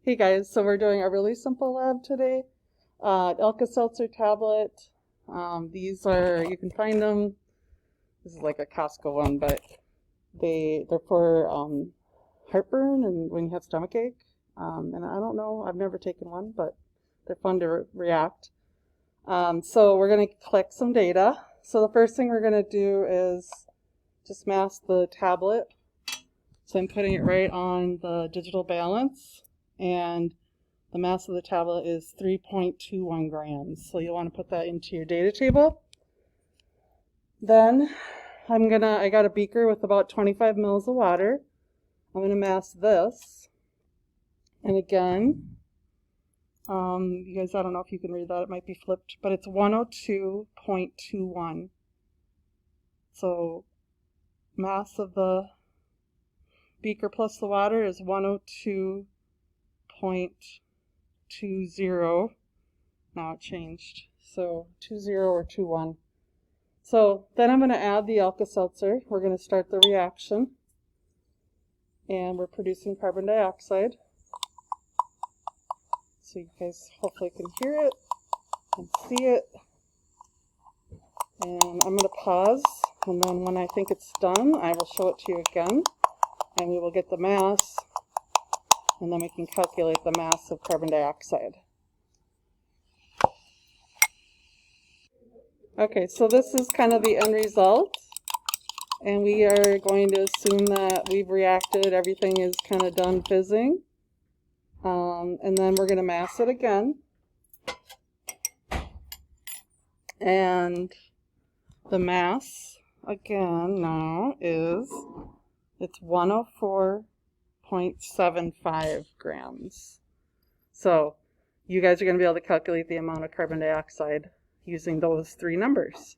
Hey guys, so we're doing a really simple lab today. Alka Seltzer tablet. These are, you can find them, this is like a Costco one, but they're for heartburn and when you have stomachache. And I don't know, I've never taken one, but they're fun to react. So we're going to collect some data. So the first thing we're going to do is just mask the tablet. So I'm putting it right on the digital balance. And the mass of the tablet is 3.21 grams. So you'll want to put that into your data table. Then I got a beaker with about 25 mils of water. I'm going to mask this. And again, you guys, I don't know if you can read that. It might be flipped, but it's 102.21. So mass of the beaker plus the water is 102.20. Now it changed. So 20 or 21. So then I'm going to add the Alka Seltzer. We're going to start the reaction. And we're producing carbon dioxide. So you guys hopefully can hear it and see it. And I'm going to pause. And then when I think it's done, I will show it to you again. And we will get the mass. And then we can calculate the mass of carbon dioxide. Okay, so this is kind of the end result. And we are going to assume that we've reacted, everything is kind of done fizzing. And then we're going to mass it again. And the mass, again, now is, it's 104.75 grams. So you guys are going to be able to calculate the amount of carbon dioxide using those three numbers.